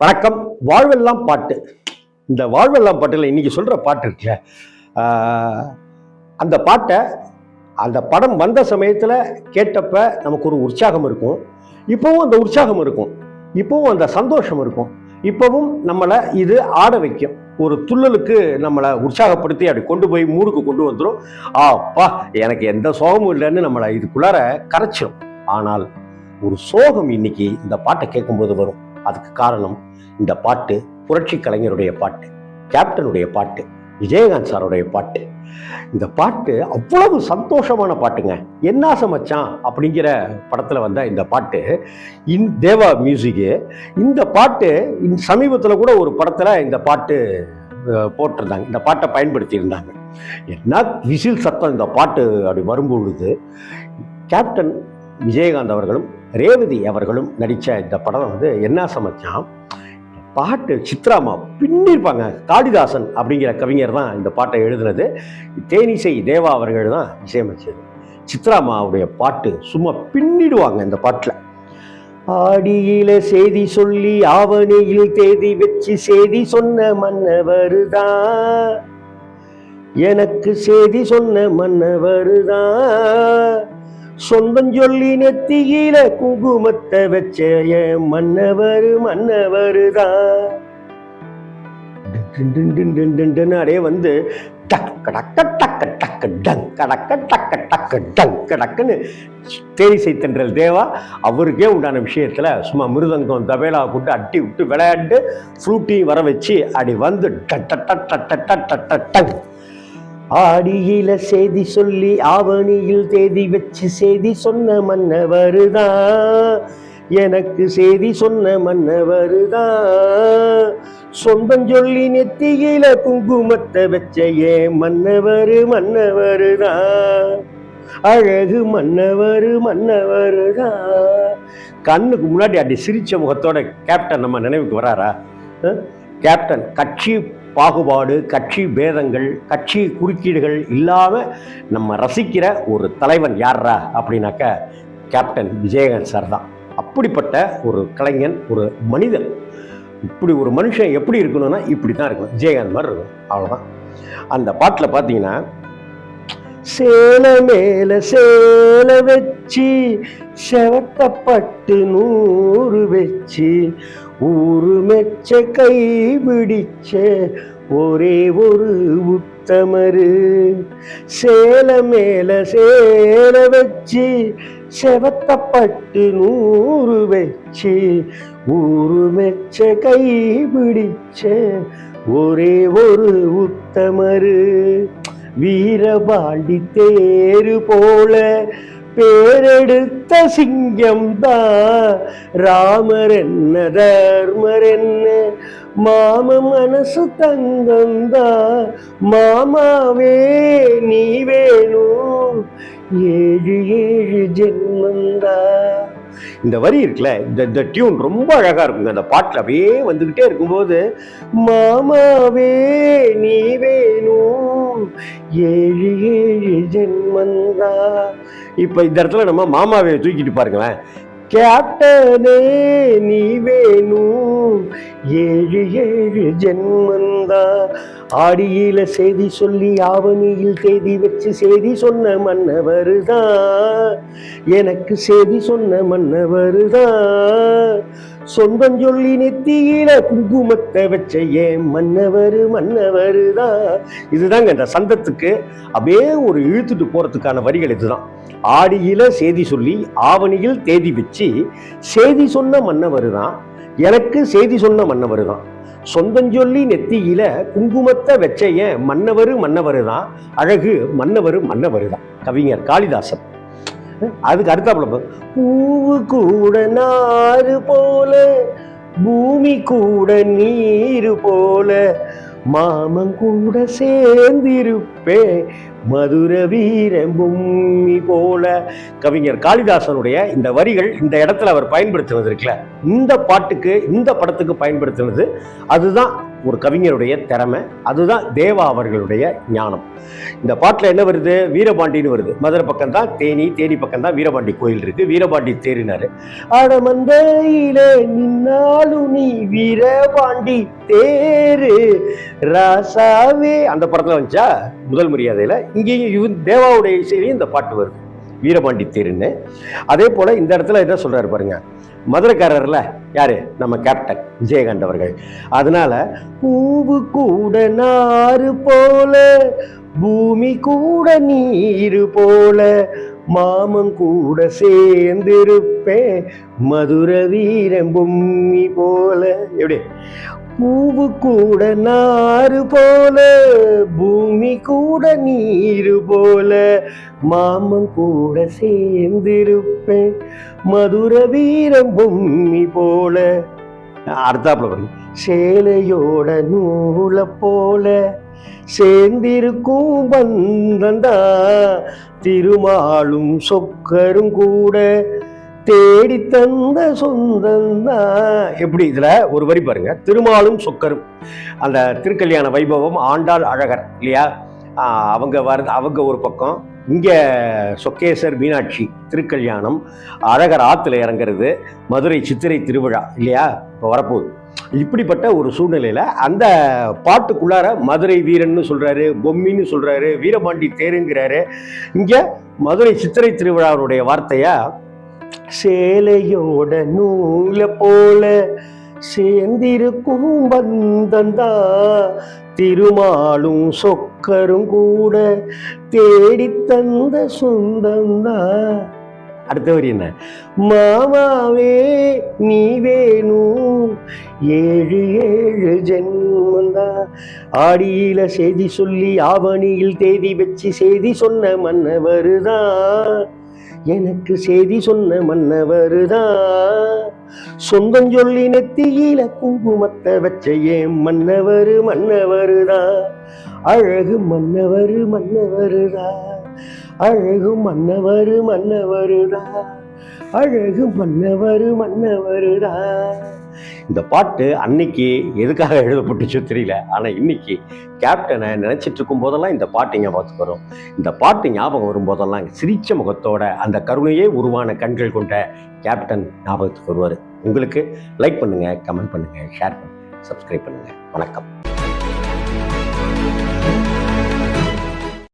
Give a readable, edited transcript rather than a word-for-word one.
வணக்கம். வாழ்வெல்லாம் பாட்டு. இந்த வாழ்வெல்லாம் பாட்டில் இன்னைக்கு சொல்ற பாட்டு இருக்குல்ல, அந்த பாட்டை அந்த படம் வந்த சமயத்தில் கேட்டப்ப நமக்கு ஒரு உற்சாகம் இருக்கும். இப்போவும் அந்த உற்சாகம் இருக்கும், இப்போவும் அந்த சந்தோஷம் இருக்கும், இப்போவும் நம்மளை இது ஆட வைக்கும். ஒரு துள்ளலுக்கு நம்மளை உற்சாகப்படுத்தி அப்படி கொண்டு போய் மூடுக்கு கொண்டு வந்துடும். அப்பா எனக்கு எந்த சோகமும் இல்லைன்னு நம்மளை இதுக்குள்ளார கரைச்சிடும். ஆனால் ஒரு சோகம் இன்னைக்கு இந்த பாட்டை கேட்கும்போது வரும். அதுக்கு காரணம், இந்த பாட்டு புரட்சி கலைஞருடைய பாட்டு, கேப்டனுடைய பாட்டு, விஜயகாந்த் சாருடைய பாட்டு. இந்த பாட்டு அவ்வளவு சந்தோஷமான பாட்டுங்க. என்னாச மச்சான் அப்படிங்கிற படத்துல வந்த இந்த பாட்டு, தேவா மியூசிக்கு. இந்த பாட்டு சமீபத்தில் கூட ஒரு படத்துல இந்த பாட்டு போட்டிருந்தாங்க, இந்த பாட்டை பயன்படுத்தி இருந்தாங்க. என்ன விசில் சத்தம் இந்த பாட்டு அப்படி வரும்பொழுது. கேப்டன் விஜயகாந்த் அவர்களும் ரேவதி அவர்களும் நடித்த இந்த படம் என்னாச மச்சான். பாட்டு சித்ராமா பின்னிருப்பாங்க. காளிதாசன் அப்படிங்கிற கவிஞர் தான் இந்த பாட்டை எழுதுனது. தேனிசை தேவா அவர்கள் தான் இசையமைச்சது. சித்ராமாவுடைய பாட்டு சும்மா பின்னிடுவாங்க இந்த பாட்டில். ஆடியில செய்தி சொல்லி ஆவணியில் தேதி வச்சு செய்தி சொன்ன மன்னவருதான், எனக்கு செய்தி சொன்ன மன்னவருதான், சொந்தம் சொல்லி நெத்தியில குங்குமத்தை வச்ச மன்னவர் மன்னவருதான். அடே டக்குன்னு தேனிசை தென்றல் தேவா அவருக்கே உண்டான விஷயத்துல சும்மா மிருதங்கம் தபேலா போட்டு அட்டி விட்டு விளையாண்டு ஃப்ளூட்டையும் வர வச்சு அப்படி வந்து ஆடியில செய்தி சொல்லி ஆவணியில் தேதி வச்சு செய்தி சொன்ன மன்னவருதான், எனக்கு செய்தி சொன்ன மன்னவருதான், சொந்தம் சொல்லி நெத்தியில குங்குமத்தை வச்ச மன்னவரு மன்னவருதான், அழகு மன்னவரு மன்னவருதான். கண்ணுக்கு முன்னாடி அப்படி சிரிச்ச முகத்தோட கேப்டன் நம்ம நினைவுக்கு வராரா? கேப்டன் கட்சி பாகுபாடு, கட்சி பேதங்கள், கட்சி குறுக்கீடுகள் இல்லாமல் நம்ம ரசிக்கிற ஒரு தலைவன் யாரா அப்படின்னாக்க கேப்டன் விஜயகாந்த் சார் தான். அப்படிப்பட்ட ஒரு கலைஞன், ஒரு மனிதன். இப்படி ஒரு மனுஷன் எப்படி இருக்கணும்னா இப்படி தான் இருக்கணும், விஜயகாந்த் மாதிரி இருக்கணும், அவ்வளோதான். அந்த பாட்டில் பார்த்தீங்கன்னா, சேல மேல சேல வச்சு செவத்தப்பட்டு 100 வச்சு ஊரு மெச்ச கை பிடிச்ச ஒரே ஒரு உத்தமரு, சேல மேல சேல வச்சு செவத்தப்பட்டு 100 வச்சு ஊரு மெச்ச கை பிடிச்ச ஒரே ஒரு உத்தமரு, வீரபாண்டி தேரு போல பேரெடுத்த சிங்கம் தான், ராமர் என்ன தர்மர் என்ன மாம மனசு தங்கம்தான், மாமாவே நீ வேணும் 7 7 ஜென்மந்தா. இந்த வரி இருக்குல்ல, இந்த டியூன் ரொம்ப அழகா இருக்குங்க. அந்த பாட்டில் அப்படியே வந்துகிட்டே இருக்கும்போது, மாமாவே நீ வேணும் 7 7 ஜென்மந்தா. இப்ப இந்த இடத்துல நம்ம மாமாவை தூக்கிட்டு பாருங்களேன், கேப்டனே நீ வேணும் 7 7 ஜென்மந்தா, ஆடியில செய்தி சொல்லி ஆவணியில் தேதி வச்சு செய்தி சொன்ன மன்னவருதான், எனக்கு செய்தி சொன்ன மன்னவருதான், சொந்தம் சொல்லி நெத்தியில குங்குமத்தை வச்ச மன்னவரு மன்னவருதான். இதுதாங்க இந்த சந்தத்துக்கு அப்படியே ஒரு இழுத்துட்டு போறதுக்கான வரிகள் இதுதான். ஆடியில செய்தி சொல்லி ஆவணியில் தேதி வச்சு செய்தி சொன்ன மன்னவருதான், எனக்கு செய்தி சொன்ன மன்னவருதான், சொந்தம் சொல்லி நெத்தியில குங்குமத்தை வச்ச மன்னவரு மன்னவருதான், அழகு மன்னவரு மன்னவருதான். கவிஞர் காளிதாசன். அதுக்கு அடுத்தாப்புல, பூவு கூட நாறு போல பூமி கூட நீரு போல மாமன் கூட சேர்ந்திருப்பே மதுர வீரன் பூமி போல. கவிஞர் காளிதாசனுடைய இந்த வரிகள் இந்த இடத்துல அவர் பயன்படுத்தினது இருக்குல்ல, இந்த பாட்டுக்கு இந்த படத்துக்கு பயன்படுத்தினது அதுதான் ஒரு கவிஞருடைய திறமை, அதுதான் தேவா அவர்களுடைய ஞானம். இந்த பாட்டில் என்ன வருது? வீரபாண்டின்னு வருது. மதுரை பக்கம் தான் தேனி, தேனி பக்கம் தான் வீரபாண்டி கோயில் இருக்கு. வீரபாண்டி தேரினாரு. ஆடமந்தையிலே நின்னாலும் நீ வீரபாண்டி தேரு ராசாவே, அந்த படத்துல வந்துச்சா முதல் மரியாதையில. இங்கேயும் தேவாவுடைய இசையிலையும் இந்த பாட்டு வருது, வீரபாண்டி தேருன்னு. அதே போல இந்த இடத்துல என்ன சொல்றாரு பாருங்க, மதுரைக்காரர்ல யாரு? நம்ம கேப்டன் விஜயகாந்த் அவர்கள். அதனால பூவு கூட நாறு போல, பூமி கூட நீரு போல, மாமன் கூட சேர்ந்திருப்பேன், மதுர வீரன் பொம்மி போல. எப்படி? பூவு கூட நாறு போல, பூமி கூட நீரு போல, மாமன் கூட சேர்ந்திருப்பேன், மதுர வீரம் பொம்மி போல. அடுத்தாப்புல வரும், சேலையோட நூலை போல சேர்ந்திருக்கும் பந்தந்தா, திருமாலும் சொக்கரும் கூட தேடி தந்த சொந்தந்தான். எப்படி? இதுல ஒரு வரி பாருங்க, திருமாலும் சொக்கரும், அந்த திருக்கல்யாண வைபவம், ஆண்டாள் அழகர் இல்லையா, அவங்க வருது, அவங்க ஒரு பக்கம். இங்க சொக்கேசர் மீனாட்சி திருக்கல்யாணம், அழகர் ஆத்துல இறங்குறது, மதுரை சித்திரை திருவிழா இல்லையா இப்போ வரப்போகுது. இப்படிப்பட்ட ஒரு சூழ்நிலையில அந்த பாட்டுக்குள்ளார மதுரை வீரன்னு சொல்றாரு, பொம்மின்னு சொல்றாரு, வீரபாண்டி தேருங்கிறாரு. இங்க மதுரை சித்திரை திருவிழாவுடைய வார்த்தையா, சேலையோட நூலை போல சேர்ந்திருக்கும் பந்தந்தா, திருமாலும் சொக்கரும் கூட தேடி தந்த சொந்தந்தா. அடுத்த வரி என்ன? மாமாவே நீ வேணும், ஏழு ஏழு ஜென்மந்தா, ஆடியில செய்தி சொல்லி ஆவணியில் தேதி வச்சு செய்தி சொன்ன மன்னவருதான், எனக்கு செய்தி சொன்ன மன்னவருதான், சொந்தம் சொல்லி நெத்தியில குங்குமத்தை வச்ச ஏன் மன்னவரு மன்னவருதான், அழகு மன்னவரு மன்னவருதான், அழகு மன்னவரு மன்னவருதான், அழகு மன்னவரு மன்னவருதான். இந்த பாட்டு அன்னைக்கு எதுக்காக எழுதப்பட்டுச்சோ தெரியல, ஆனா இன்னைக்கு கேப்டனை நினைச்சிட்டு இருக்கும் போதெல்லாம் இந்த பாட்டு ஞாபகத்துக்கு வரும். இந்த பாட்டு ஞாபகம் வரும் போதெல்லாம் சிரிச்ச முகத்தோட அந்த கருணையே உருவான கண்கள் கொண்ட கேப்டன் ஞாபகத்துக்கு வருவார். உங்களுக்கு லைக் பண்ணுங்க, கமெண்ட் பண்ணுங்க, ஷேர் பண்ணுங்க, சப்ஸ்கிரைப் பண்ணுங்க. வணக்கம்.